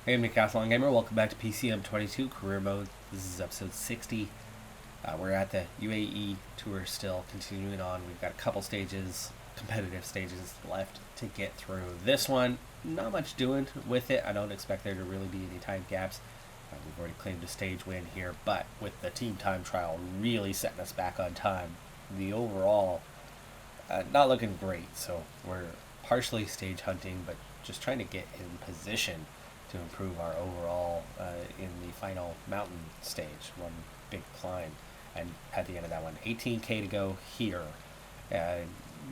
Hey, I'm Decathlon Gamer. Welcome back to PCM22 Career Mode. This is episode 60. We're at the UAE tour still, continuing on. We've got a couple stages, competitive stages left to get through. This one, not much doing with it. I don't expect there to really be any time gaps. We've already claimed a stage win here, but with the team time trial really setting us back on time, the overall not looking great. So we're partially stage hunting, but just trying to get in position to improve our overall in the final mountain stage, one big climb. And at the end of that one, 18K to go here.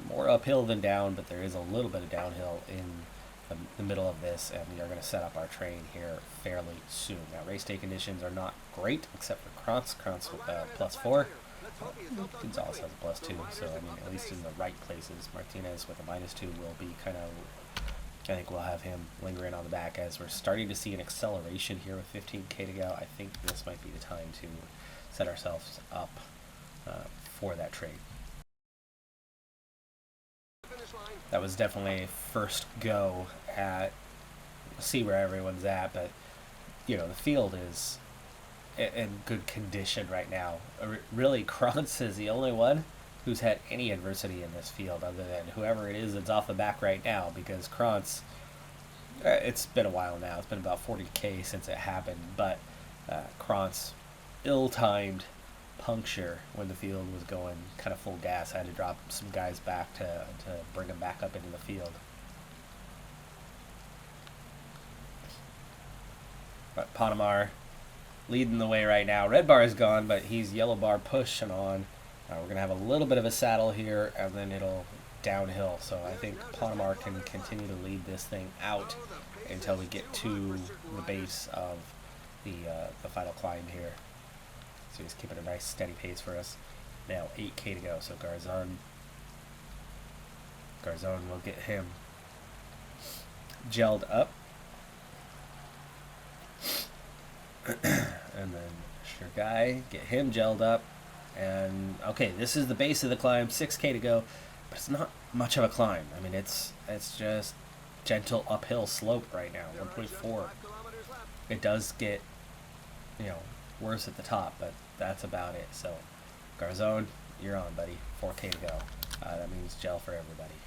More uphill than down, but there is a little bit of downhill in the middle of this, and we are going to set up our train here fairly soon. Now, race day conditions are not great, except for Krantz. Krantz with +4. Gonzalez has a +2, so I mean, at least in the right places. Martinez with a -2 will be kind of, I think we'll have him lingering on the back as we're starting to see an acceleration here with 15K to go. I think this might be the time to set ourselves up for that trade. That was definitely a first go at, see where everyone's at, but you know, the field is in good condition right now. Really, Krantz is the only one who's had any adversity in this field other than whoever it is that's off the back right now, because Krantz, it's been a while now. It's been about 40K since it happened, but Krantz ill-timed puncture when the field was going kind of full gas. I had to drop some guys back to bring them back up into the field. But Panamar leading the way right now. Red bar is gone, but he's yellow bar pushing on. We're going to have a little bit of a saddle here, and then it'll downhill. So I think Panamar can continue to lead this thing out until we get to the base of the final climb here. So he's keeping a nice steady pace for us. Now 8K to go, so Garzon will get him gelled up. And then Sure Guy, get him gelled up. And okay, this is the base of the climb, 6K to go, but it's not much of a climb. I mean, it's just gentle uphill slope right now, 1.4. It does get, you know, worse at the top, but that's about it. So Garzon, you're on, buddy. 4K to go. That means gel for everybody.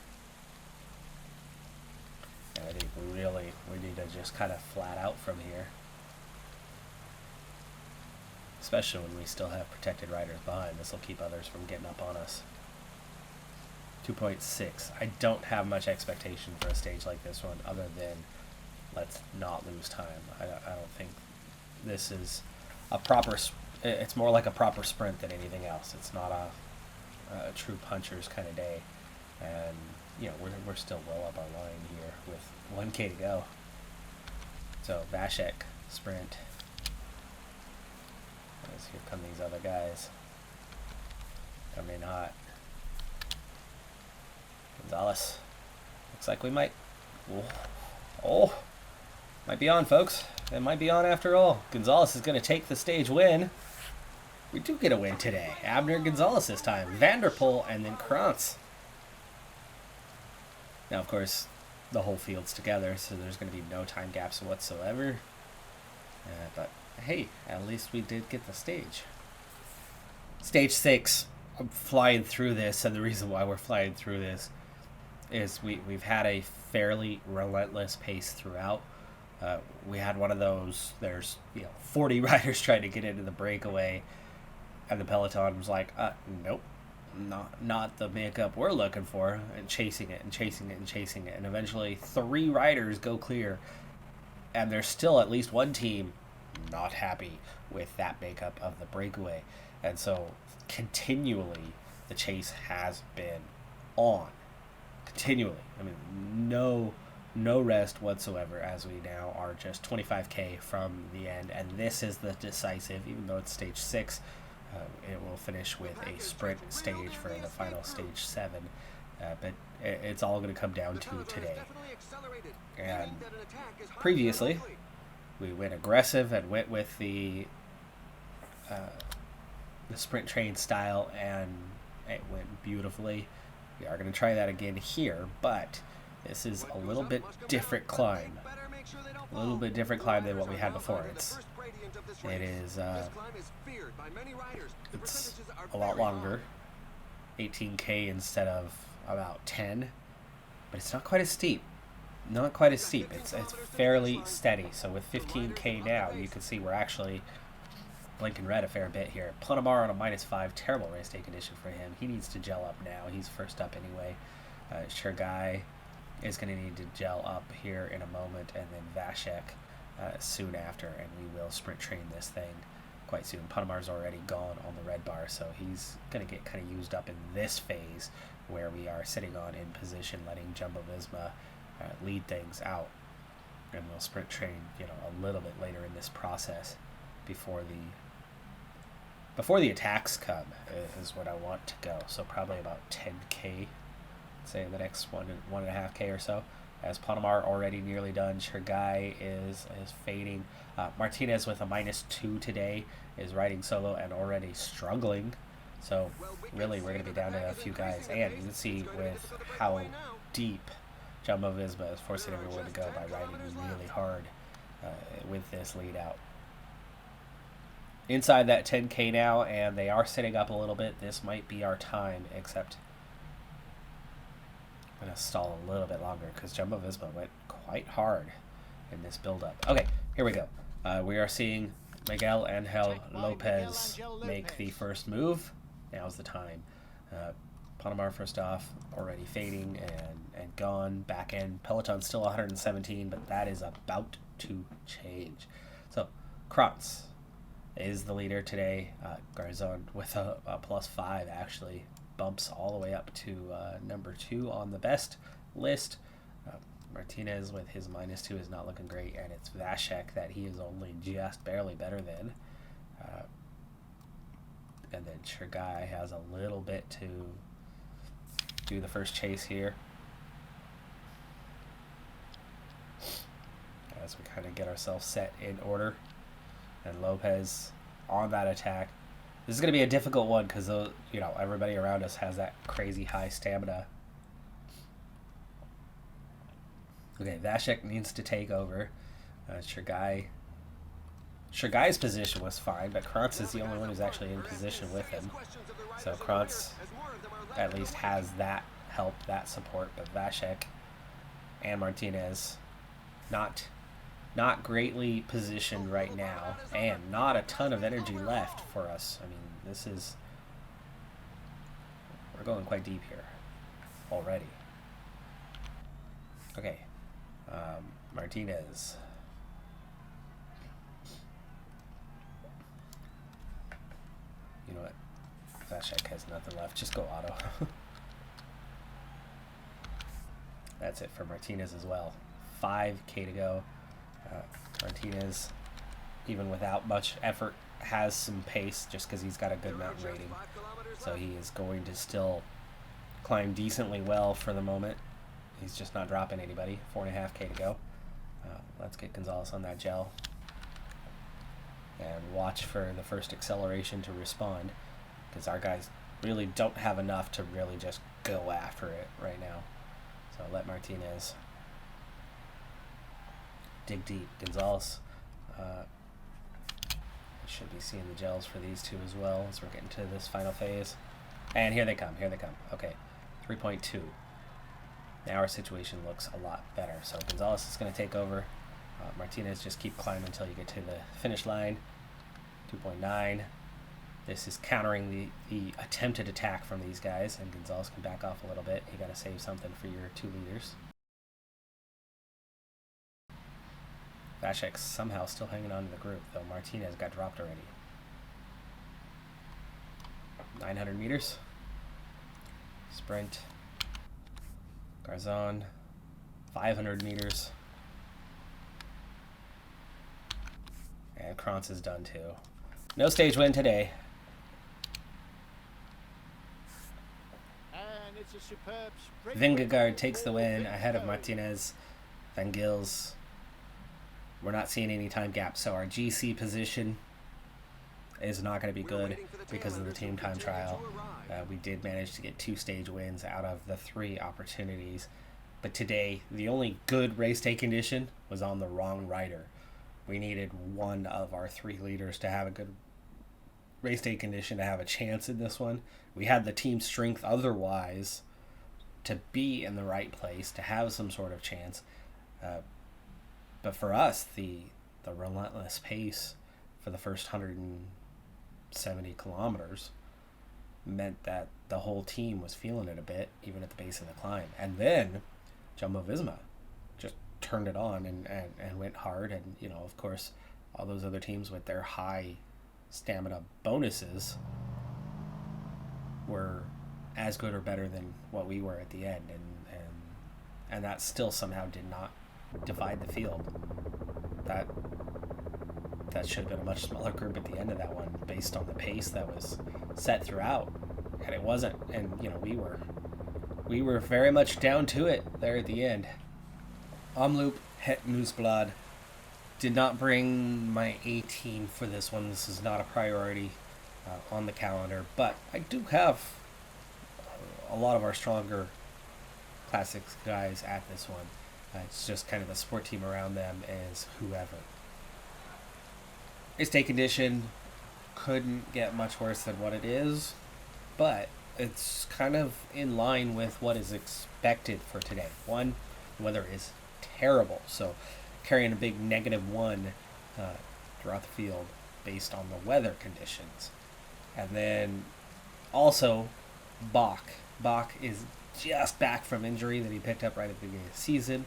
And I think we need to just kind of flat out from here. Especially when we still have protected riders behind. This will keep others from getting up on us. 2.6. I don't have much expectation for a stage like this one other than let's not lose time. I don't think this is a proper, it's more like a proper sprint than anything else. It's not a true puncher's kind of day. And, you know, we're still well up our line here with 1K to go. So, Vashek, sprint. As here come these other guys. Coming in hot. Gonzalez. Looks like we might... Oh! Might be on, folks. It might be on after all. Gonzalez is going to take the stage win. We do get a win today. Abner Gonzalez this time. Vanderpool and then Krantz. Now, of course, the whole field's together, so there's going to be no time gaps whatsoever. But, hey, at least we did get the stage. Stage 6. I'm flying through this, and the reason why we're flying through this is we've had a fairly relentless pace throughout. We had one of those, there's 40 riders trying to get into the breakaway, and the Peloton was like, nope, not the makeup we're looking for, and chasing it and chasing it and chasing it, and eventually 3 riders go clear, and there's still at least one team not happy with that makeup of the breakaway, and so continually the chase has been on, continually. I mean, no rest whatsoever, as we now are just 25K from the end, and this is the decisive. Even though it's stage 6, it will finish with a sprint stage for the final stage 7, but it's all going to come down to today. And previously we went aggressive and went with the sprint train style, and it went beautifully. We are going to try that again here, but this is a little bit different climb. a little bit different climb than what we had before. It is it's a lot longer, 18K instead of about 10, but it's not quite as steep. Not quite as steep. It's fairly steady. So with 15K now, you can see we're actually blinking red a fair bit here. Planamar on a -5, terrible race day condition for him. He needs to gel up now. He's first up anyway. Shergai is going to need to gel up here in a moment, and then Vashek soon after, and we will sprint train this thing quite soon. Panamar's already gone on the red bar, so he's going to get kind of used up in this phase where we are sitting on in position, letting Jumbo-Visma lead things out, and we'll sprint train, you know, a little bit later in this process before the attacks come is what I want to go. So probably about 10K, say the next 1.5K or so. As Panamar already nearly done, Shergai is fading. Martinez with a -2 today is riding solo and already struggling. So really we're going to be down to a few guys, and you can see with how deep Jumbo-Visma is forcing everyone to go by riding really hard with this lead out. Inside that 10K now, and they are sitting up a little bit. This might be our time, except I'm going to stall a little bit longer because Jumbo-Visma went quite hard in this build-up. Okay, here we go. We are seeing Miguel Angel Lopez make the first move. Now's the time. Panamar first off, already fading and gone. Back end, Peloton still 117, but that is about to change. So, Kranz is the leader today. Garzon with a +5 actually bumps all the way up to number 2 on the best list. Martinez with his -2 is not looking great, and it's Vashek that he is only just barely better than. And then Shergai has a little bit to do the first chase here as we kind of get ourselves set in order. And Lopez on that attack. This is going to be a difficult one because, you know, everybody around us has that crazy high stamina. Okay, Vashek needs to take over. Shergai's position was fine, but Krantz is the only one who's actually in position with him. So Krantz at least has that help, that support, but Vashek and Martinez not greatly positioned right now, and not a ton of energy left for us. I mean, we're going quite deep here already. Okay, Martinez. You know what? Vashek has nothing left. Just go auto. That's it for Martinez as well. 5K to go. Martinez, even without much effort, has some pace just because he's got a good mountain rating. So he is going to still climb decently well for the moment. He's just not dropping anybody. 4.5K to go. Let's get Gonzalez on that gel. And watch for the first acceleration to respond, because our guys really don't have enough to really just go after it right now. So let Martinez dig deep. Gonzalez should be seeing the gels for these two as well as we're getting to this final phase. And here they come, Okay, 3.2. Now our situation looks a lot better. So Gonzalez is going to take over. Martinez, just keep climbing until you get to the finish line. 2.9. This is countering the attempted attack from these guys, and Gonzalez can back off a little bit. You got to save something for your 2 leaders. Vashek's somehow still hanging on to the group, though Martinez got dropped already. 900 meters. Sprint. Garzon. 500 meters. And Krantz is done too. No stage win today. And it's a superb sprint. Vingegaard takes the win ahead of Martinez. Van Gils. We're not seeing any time gaps, so our GC position is not going to be good because of the team time trial. We did manage to get 2 stage wins out of the 3 opportunities, But today, the only good race day condition was on the wrong rider. We needed one of our 3 leaders to have a good race day condition to have a chance in this one. We had the team strength otherwise to be in the right place, to have some sort of chance. But for us, the relentless pace for the first 170 kilometers meant that the whole team was feeling it a bit, even at the base of the climb. And then Jumbo-Visma just turned it on and went hard. And, you know, of course, all those other teams with their high stamina bonuses were as good or better than what we were at the end. And that still somehow did not divide the field. That should have been a much smaller group at the end of that one based on the pace that was set throughout. And it wasn't. And, you know, we were very much down to it there at the end. Omloop Het Nieuwsblad did not bring my A team for this one. This is not a priority on the calendar. But I do have a lot of our stronger classics guys at this one. It's just kind of the support team around them is whoever. Race day condition couldn't get much worse than what it is, but it's kind of in line with what is expected for today. One, the weather is terrible, so carrying a big -1 throughout the field based on the weather conditions. And then also Bach. Bach is just back from injury that he picked up right at the beginning of the season,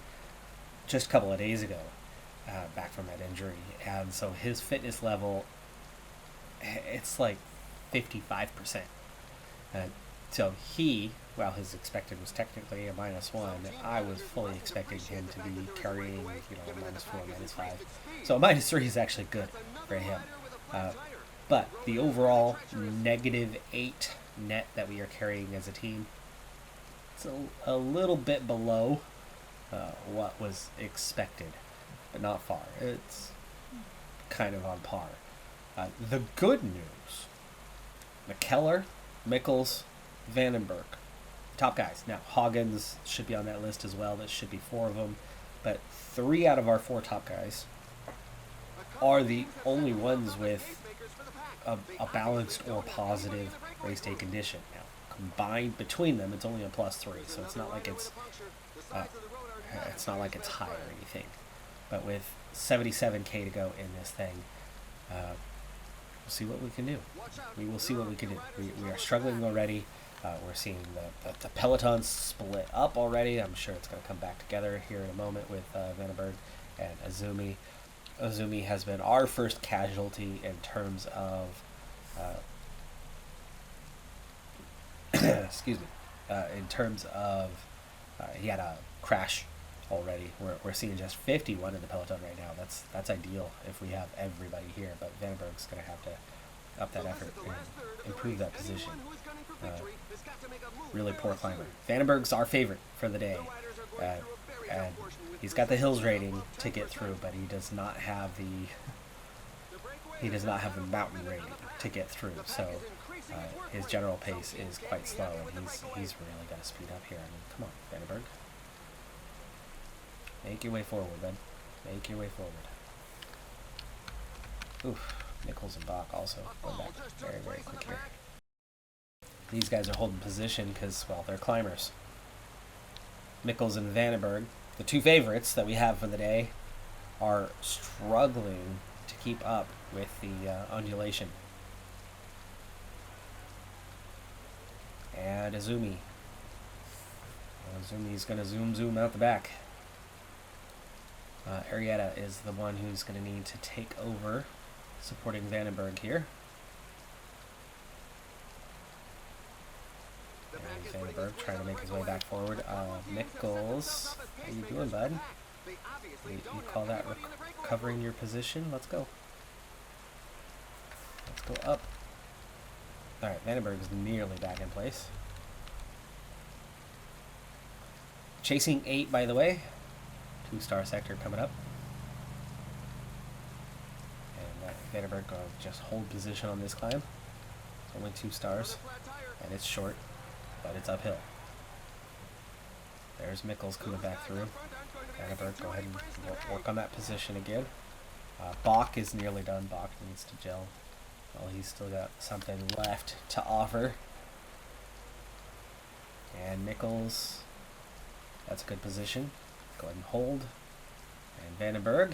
just a couple of days ago, back from that injury. And so his fitness level, it's like 55%. So he, well, his expected was technically a -1. I was fully expecting him to be carrying, -4, -5. So a -3 is actually good for him. But the overall -8 net that we are carrying as a team, it's a little bit below what was expected, but not far. It's kind of on par. The good news, McKellar, Mikkels, Vandenberg, top guys. Now, Hoggins should be on that list as well. There should be 4 of them. But 3 out of our 4 top guys are the only ones with a balanced or positive race day condition. Now, combined between them, it's only a +3, so it's not like it's high or anything. But with 77K to go in this thing, we'll see what we can do. We will see what we can do. We are struggling already. We're seeing the Peloton split up already. I'm sure it's going to come back together here in a moment with Vandenberg and Azumi. Azumi has been our first casualty in terms of excuse me, in terms of he had a crash already. We're seeing just 51 in the Peloton right now. That's ideal if we have everybody here, but Vandenberg's going to have to up that effort and improve that position. Really poor climber. Vandenberg's our favorite for the day, and he's got the hills rating to get through, but he does not have the mountain rating to get through. So his general pace is quite slow, and he's really got to speed up here. I mean, come on, Vandenberg. Make your way forward, bud. Make your way forward. Oof. Mikkels and Bach also going back very, very quick here. These guys are holding position because, well, they're climbers. Mikkels and Vandenberg, the 2 favorites that we have for the day, are struggling to keep up with the undulation. And Azumi. Azumi's going to zoom out the back. Arietta is the one who's going to need to take over, supporting Vandenberg here. And Vandenberg trying to make his way back forward. Mikkels, how you doing, bud? You call that recovering your position? Let's go. Let's go up. Alright, Vandenberg is nearly back in place. Chasing 8, by the way. 2-star sector coming up. And Vandenberg going to just hold position on this climb. It's only 2 stars. And it's short, but it's uphill. There's Mickles coming back through. Vandenberg, go ahead and work on that position again. Bach is nearly done. Bach needs to gel. Well, he's still got something left to offer. And Mickles, that's a good position. Go ahead and hold. And Vandenberg,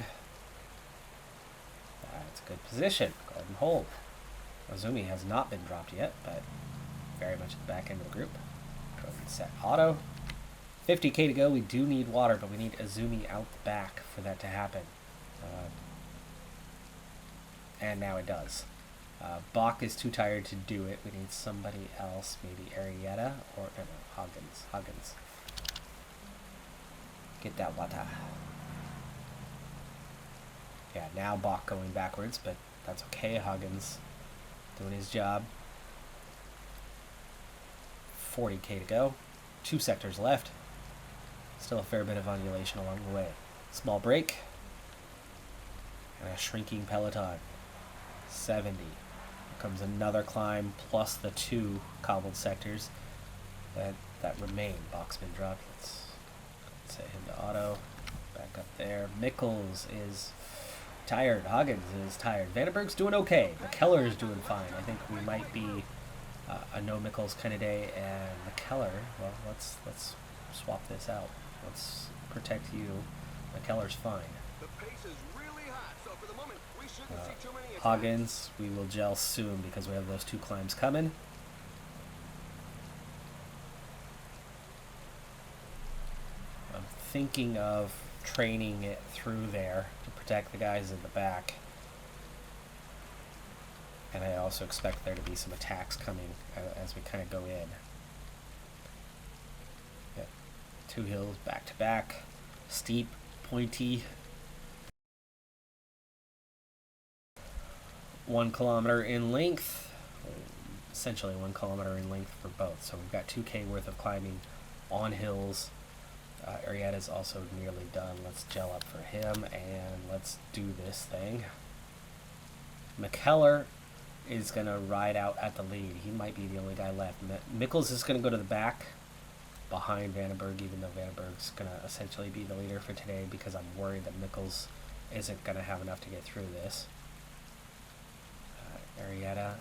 that's a good position. Go ahead and hold. Azumi has not been dropped yet, but very much at the back end of the group. Go ahead and set auto. 50k to go. We do need water, but we need Azumi out the back for that to happen. And now it does. Bach is too tired to do it. We need somebody else, maybe Arietta or no, Huggins. Get that water. Yeah, now Bach going backwards, but that's okay. Huggins doing his job. 40k to go. 2 sectors left. Still a fair bit of undulation along the way. Small break. And a shrinking Peloton. 70. Here comes another climb plus the 2 cobbled sectors that remain. Bach's been dropped. Let's set him to auto. Back up there. Mickles is tired. Huggins is tired. Vandenberg's doing okay. McKellar is doing fine. I think we might be a no Mickles kind of day. And McKellar, well, let's swap this out. Let's protect you. McKellar's fine. The pace is really hot, so for the moment we shouldn't see too many attacks. Huggins, we will gel soon because we have those 2 climbs coming. I'm thinking of training it through there to protect the guys in the back. And I also expect there to be some attacks coming as we kind of go in. Yeah. 2 hills back to back. Steep, pointy. 1 kilometer in length. Essentially 1 kilometer in length for both. So we've got 2k worth of climbing on hills. Arietta's also nearly done. Let's gel up for him and let's do this thing. McKellar is going to ride out at the lead. He might be the only guy left. Mickles is going to go to the back behind Vandenberg, even though Vandenberg's going to essentially be the leader for today because I'm worried that Mickles isn't going to have enough to get through this. Arietta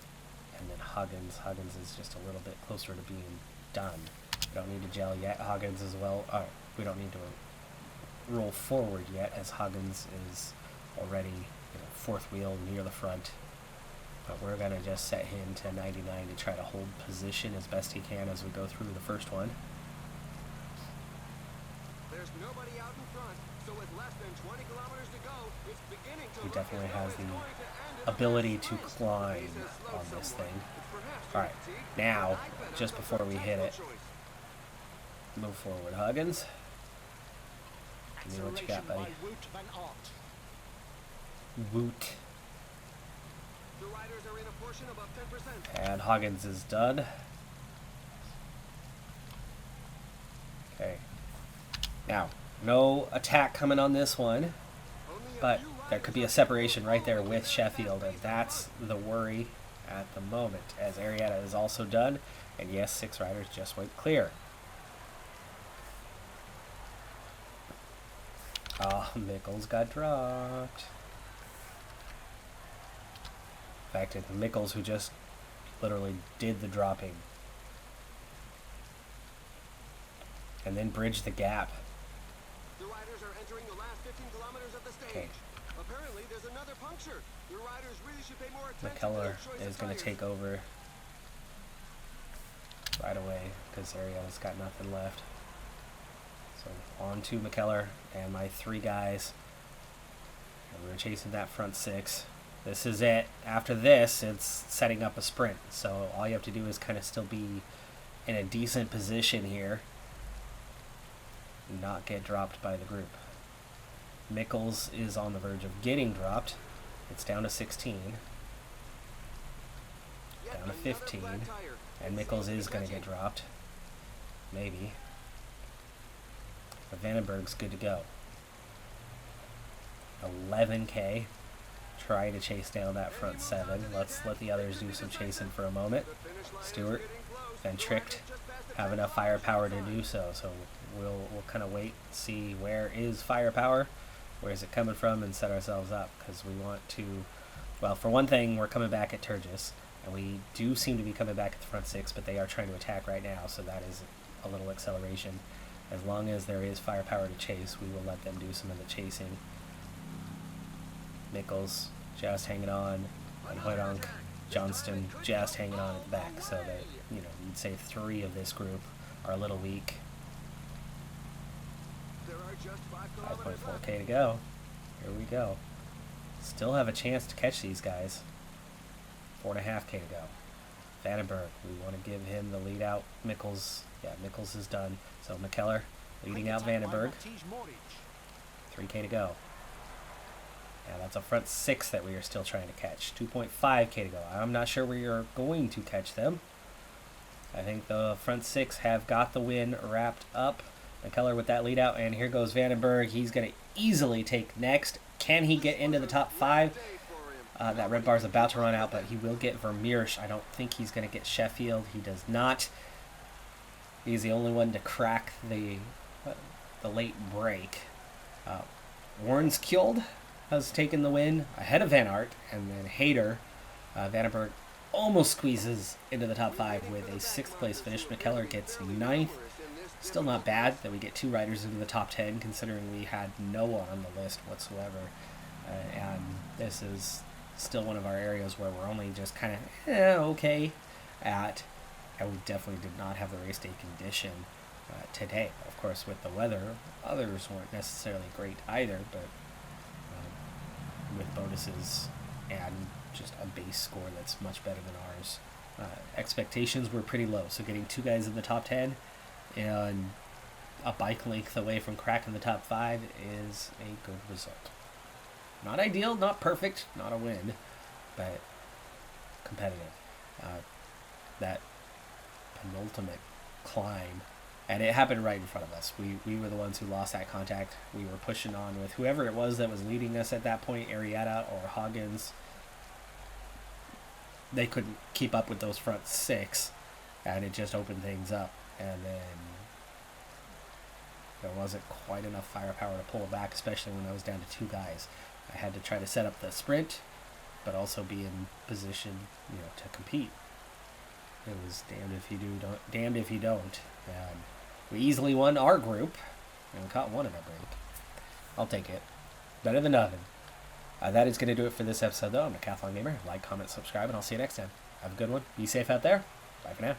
and then Huggins. Huggins is just a little bit closer to being done. We don't need to gel yet. Huggins as well. We don't need to roll forward yet as Huggins is already 4th wheel near the front. But we're going to just set him to 99 to try to hold position as best he can as we go through the first one. There's nobody out in front, so with less than 20 kilometers to go, it's beginning to He look definitely as though has it's the going to end in ability first to place. climb The pace has slowed on this somewhat. thing. It's perhaps Alright, fatigue, now, but I'd bet just on before we hit it, tactical choice. move forward, Huggins. Give me what you got, buddy. Woot. The riders are in a portion above 10%. And Huggins is done. Okay. Now, no attack coming on this one, but there could be a separation right there with Sheffield, and that's the worry at the moment, as Arietta is also done, and yes, 6 riders just went clear. Oh, Mickles got dropped. In fact, it's Mickles who just literally did the dropping. And then bridged the gap. The riders are entering the last 15 kilometers of the stage. Okay. Apparently, there's another puncture. The riders really should pay more attention McKellar to their choice is of going to tires. take over right away because Arietta's got nothing left. So on to McKellar and my 3 guys. And we're chasing that front 6. This is it. After this, it's setting up a sprint. So all you have to do is kind of still be in a decent position here. Not get dropped by the group. Mickles is on the verge of getting dropped. It's down to 16. Yet Down to another 15. flat tire. And Mickles is going to get dropped. Maybe. But Vandenberg's good to go. 11k. Try to chase down that front 7. Let's let the others do some chasing for a moment. The finish line is Stewart, getting close. then The tricked. riders just passed have enough firepower to do so. So we'll kind of wait, see where is firepower, where is it coming from, and set ourselves up, because we want to. Well, for one thing, we're coming back at Turgis, and we do seem to be coming back at the front six, but they are trying to attack right now, so that is a little acceleration. As long as there is firepower to chase, we will let them do some of the chasing. Nichols just hanging on, and Hoydonk, Johnston just hanging on at the back, so that, you know, you'd say 3 of this group are a little weak. There are just 5 kilometers left. 5.4k to go. Here we go. Still have a chance to catch these guys. 4.5k to go. Vandenberg, we want to give him the lead out. Mikkels, yeah, Mikkels is done. So McKellar leading out Vandenberg. 3k to go. Yeah, that's a front 6 that we are still trying to catch. 2.5k to go. I'm not sure we are going to catch them. I think the front 6 have got the win wrapped up. McKellar with that lead out, and here goes Vandenberg. He's going to easily take next. Can he get into the top 5? That red bar is about to run out, but he will get Vermeersch. I don't think he's going to get Sheffield. He does not. He's the only one to crack the late break. Warnskjold has taken the win ahead of Van Aert, and then Hayter. Vandenberg almost squeezes into the top 5 with a 6th place finish. McKellar gets 9th. Still not bad that we get 2 riders into the top 10, considering we had no one on the list whatsoever. And this is still one of our areas where we're only just kind of okay at, and we definitely did not have the race day condition today. Of course, with the weather, others weren't necessarily great either, but with bonuses and just a base score that's much better than ours, expectations were pretty low. So getting 2 guys in the top 10 and a bike length away from cracking the top 5 is a good result. Not ideal, not perfect, not a win, but competitive. That penultimate climb, and it happened right in front of us. We were the ones who lost that contact. We were pushing on with whoever it was that was leading us at that point, Arietta or Hoggins. They couldn't keep up with those front 6, and it just opened things up. And then there wasn't quite enough firepower to pull it back, especially when I was down to 2 guys. I had to try to set up the sprint, but also be in position, you know, to compete. It was damned if you do, damned if you don't. And we easily won our group, and we caught 1 in a break. I'll take it. Better than nothing. That is going to do it for this episode, though. I'm Decathlon Gamer. Like, comment, subscribe, and I'll see you next time. Have a good one. Be safe out there. Bye for now.